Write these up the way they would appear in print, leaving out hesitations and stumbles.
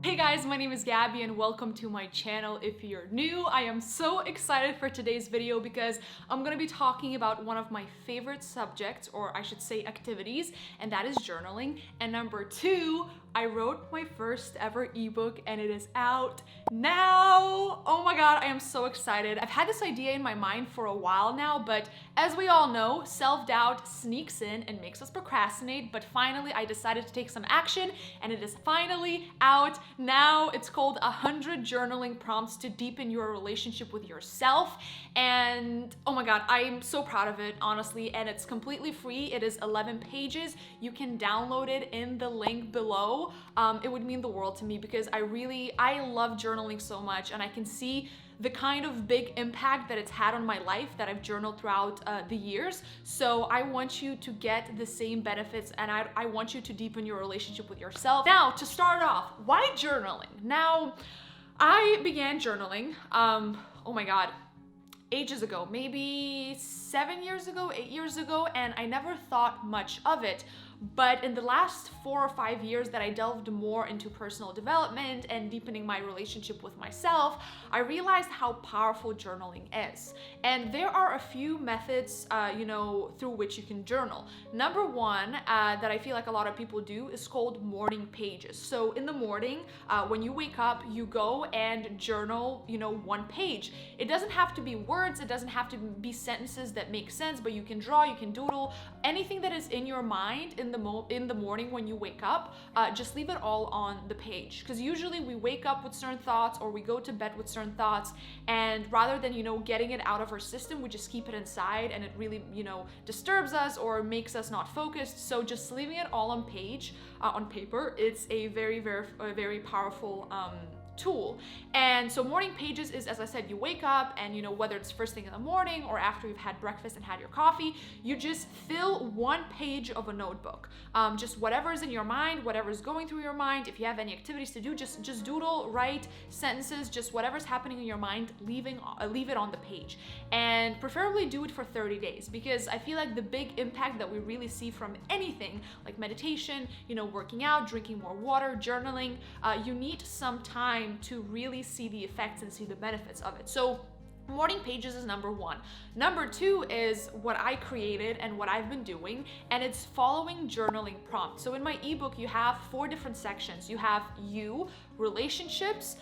Hey guys, my name is Gabby and welcome to my channel. If you're new, I am so excited for today's video because I'm gonna be talking about one of my favorite subjects, or I should say activities, and that is journaling. And number two, I wrote my first ever ebook and it is out now. Oh my god, I am so excited. I've had this idea in my mind for a while now, but as we all know, self-doubt sneaks in and makes us procrastinate, but finally I decided to take some action and it is finally out now. It's called 100 Journaling Prompts to Deepen Your Relationship with Yourself. And oh my god, I'm so proud of it, honestly, and it's completely free. It is 11 pages. You can download it in the link below. It would mean the world to me because I love journaling so much, and I can see the kind of big impact that it's had on my life that I've journaled throughout the years. So I want you to get the same benefits, and I want you to deepen your relationship with yourself. Now, to start off, why journaling? Now, I began journaling, oh my god, ages ago, maybe 7 years ago, 8 years ago, and I never thought much of it. But in the last 4 or 5 years that I delved more into personal development and deepening my relationship with myself, I realized how powerful journaling is. And there are a few methods, through which you can journal. Number one, that I feel like a lot of people do is called morning pages. So in the morning, when you wake up, you go and journal, one page. It doesn't have to be words, it doesn't have to be sentences that make sense, but you can draw, you can doodle, anything that is in your mind in the morning when you wake up, just leave it all on the page. Because usually we wake up with certain thoughts or we go to bed with certain thoughts, and rather than getting it out of our system, we just keep it inside, and it really disturbs us or makes us not focused. So just leaving it all on paper, it's a very powerful tool. And so morning pages is, as I said, you wake up and whether it's first thing in the morning or after you've had breakfast and had your coffee, you just fill one page of a notebook. Just whatever's in your mind, whatever's going through your mind. If you have any activities to do, just doodle, write sentences, just whatever's happening in your mind, leave it on the page. And preferably do it for 30 days because I feel like the big impact that we really see from anything like meditation, working out, drinking more water, journaling, you need some time to really see the effects and see the benefits of it. So morning pages is number one. Number two is what I created and what I've been doing, and it's following journaling prompts. So in my ebook, you have 4 different sections. You have you, relationships,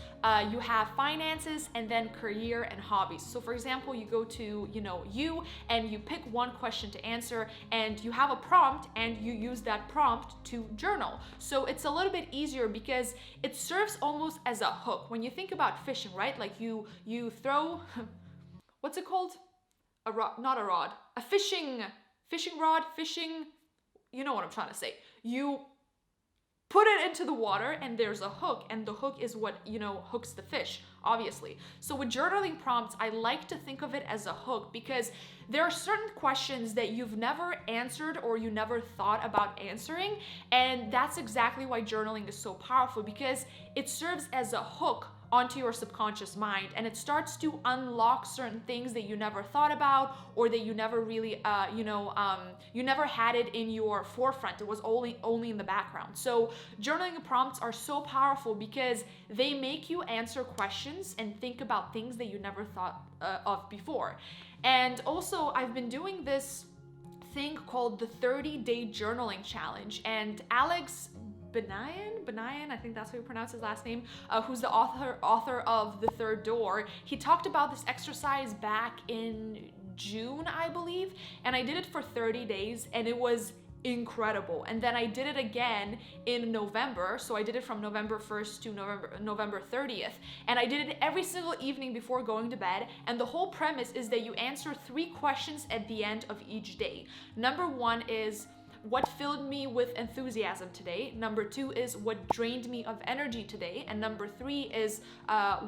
you have finances, and then career and hobbies. So for example, you go to, you, and you pick one question to answer, and you have a prompt, and you use that prompt to journal. So it's a little bit easier because it serves almost as a hook. When you think about fishing, right? Like you throw, what's it called? A rod, not a rod, a fishing rod, you know what I'm trying to say. You put it into the water and there's a hook, and the hook is what, hooks the fish, obviously. So with journaling prompts, I like to think of it as a hook because there are certain questions that you've never answered or you never thought about answering. And that's exactly why journaling is so powerful, because it serves as a hook onto your subconscious mind, and it starts to unlock certain things that you never thought about, or that you never really you never had it in your forefront. It was only in the background. So journaling prompts are so powerful because they make you answer questions and think about things that you never thought of before. And also, I've been doing this thing called the 30-day journaling challenge, and Alex Banayan, I think that's how you pronounce his last name, who's the author of The Third Door. He talked about this exercise back in June, I believe, and I did it for 30 days, and it was incredible. And then I did it again in November, so I did it from November 1st to November 30th, and I did it every single evening before going to bed. And the whole premise is that you answer 3 questions at the end of each day. Number 1 is, what filled me with enthusiasm today? Number 2 is, what drained me of energy today? And number 3 is,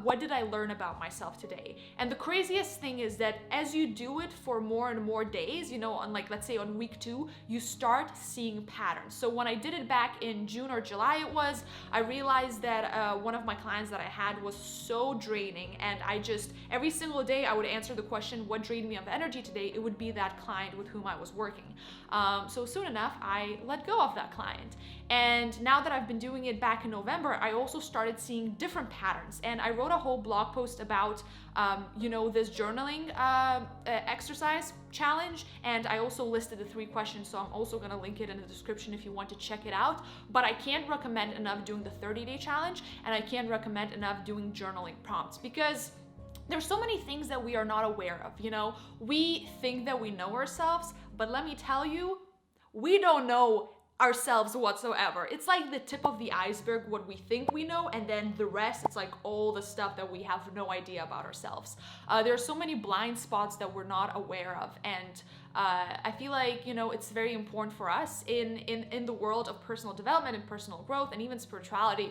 what did I learn about myself today? And the craziest thing is that as you do it for more and more days, on, like, let's say on week 2, you start seeing patterns. So when I did it back in June or July, I realized that one of my clients that I had was so draining, and every single day I would answer the question, what drained me of energy today? It would be that client with whom I was working. So soon enough, enough, I let go of that client. And now that I've been doing it back in November, I also started seeing different patterns. And I wrote a whole blog post about, this journaling exercise challenge. And I also listed the 3 questions. So I'm also going to link it in the description if you want to check it out. But I can't recommend enough doing the 30-day challenge. And I can't recommend enough doing journaling prompts, because there's so many things that we are not aware of. We think that we know ourselves, but let me tell you, we don't know ourselves whatsoever. It's like the tip of the iceberg, what we think we know, and then the rest, it's like all the stuff that we have no idea about ourselves. There are so many blind spots that we're not aware of, and I feel like, it's very important for us in the world of personal development and personal growth and even spirituality.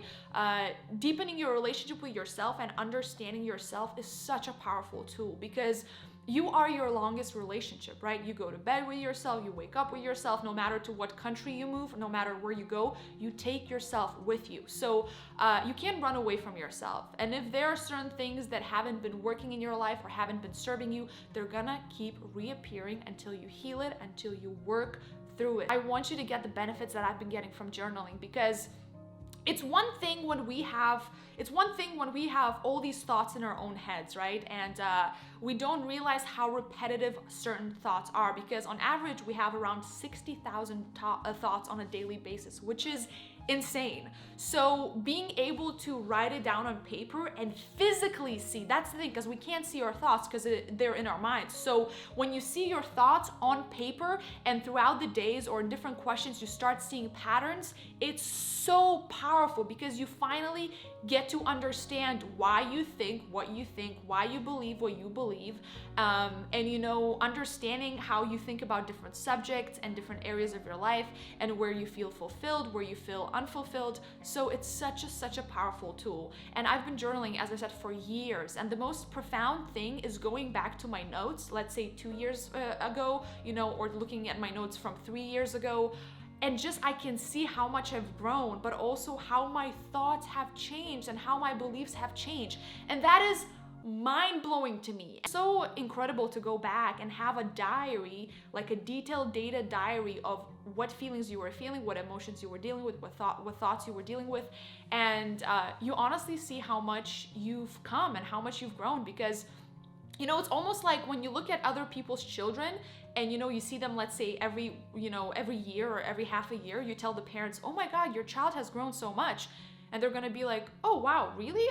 Deepening your relationship with yourself and understanding yourself is such a powerful tool, because you are your longest relationship, right? You go to bed with yourself, you wake up with yourself, no matter to what country you move, no matter where you go, you take yourself with you. So you can't run away from yourself. And if there are certain things that haven't been working in your life or haven't been serving you, they're gonna keep reappearing until you heal it, until you work through it. I want you to get the benefits that I've been getting from journaling, because it's one thing when we have all these thoughts in our own heads, right? And we don't realize how repetitive certain thoughts are, because on average we have around 60,000 thoughts on a daily basis, which is insane. So being able to write it down on paper and physically see, that's the thing, because we can't see our thoughts because they're in our minds. So when you see your thoughts on paper and throughout the days or in different questions, you start seeing patterns, it's so powerful, because you finally get to understand why you think, why you believe what you believe, and understanding how you think about different subjects and different areas of your life, and where you feel fulfilled, where you feel unfulfilled. So it's such a powerful tool. And I've been journaling, as I said, for years, and the most profound thing is going back to my notes, let's say 2 years ago, or looking at my notes from 3 years ago. And just, I can see how much I've grown, but also how my thoughts have changed and how my beliefs have changed. And that is mind-blowing to me. It's so incredible to go back and have a diary, like a detailed data diary of what feelings you were feeling, what emotions you were dealing with, what thoughts you were dealing with. And you honestly see how much you've come and how much you've grown, because it's almost like when you look at other people's children and you see them, let's say every year or every half a year, you tell the parents, oh my God, your child has grown so much. And they're gonna be like, oh wow, really?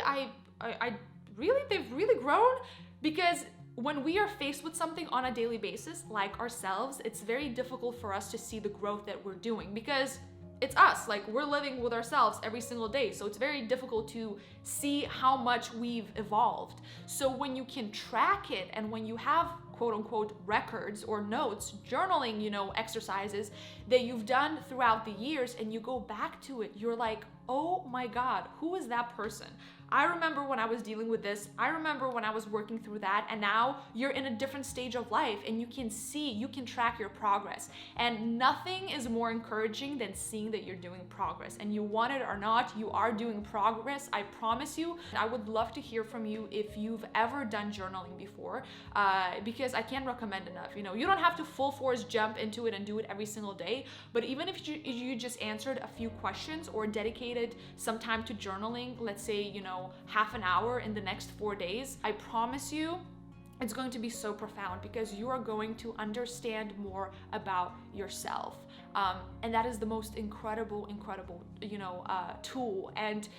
They've really grown? Because when we are faced with something on a daily basis, like ourselves, it's very difficult for us to see the growth that we're doing, because it's us, like we're living with ourselves every single day. So it's very difficult to see how much we've evolved. So when you can track it, and when you have quote unquote records or notes, journaling, exercises that you've done throughout the years, and you go back to it, you're like, oh my God, who is that person? I remember when I was dealing with this. I remember when I was working through that, and now you're in a different stage of life, and you can track your progress. And nothing is more encouraging than seeing that you're doing progress. And you want it or not, you are doing progress, I promise you. I would love to hear from you if you've ever done journaling before, because I can't recommend enough. You don't have to full force jump into it and do it every single day, but even if you just answered a few questions or dedicated some time to journaling, let's say, half an hour in the next 4 days, I promise you, it's going to be so profound, because you are going to understand more about yourself. And that is the most incredible, tool. And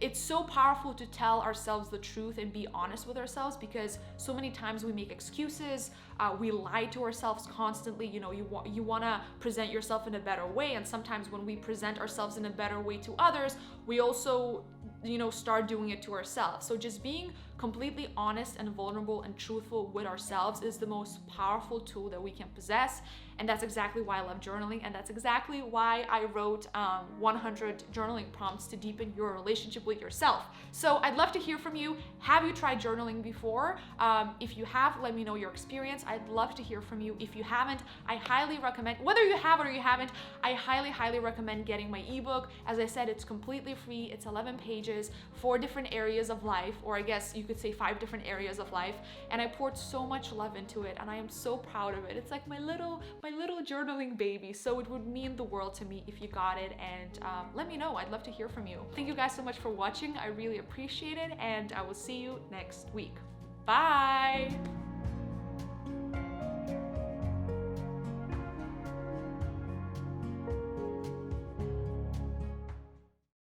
it's so powerful to tell ourselves the truth and be honest with ourselves, because so many times we make excuses, we lie to ourselves constantly. You want to present yourself in a better way, and sometimes when we present ourselves in a better way to others, we also start doing it to ourselves. So just being completely honest and vulnerable and truthful with ourselves is the most powerful tool that we can possess. And that's exactly why I love journaling, and that's exactly why I wrote 100 journaling prompts to deepen your relationship with yourself. So I'd love to hear from you. Have you tried journaling before? If you have, let me know your experience. I'd love to hear from you. If you haven't, I highly recommend, whether you have it or you haven't, I highly recommend getting my ebook. As I said, it's completely free. It's 11 pages, 4 different areas of life, or I guess you could say 5 different areas of life. And I poured so much love into it, and I am so proud of it. It's like my little journaling baby. So it would mean the world to me if you got it, and let me know. I'd love to hear from you. Thank you guys so much for watching. I really appreciate it, and I will see you next week. Bye!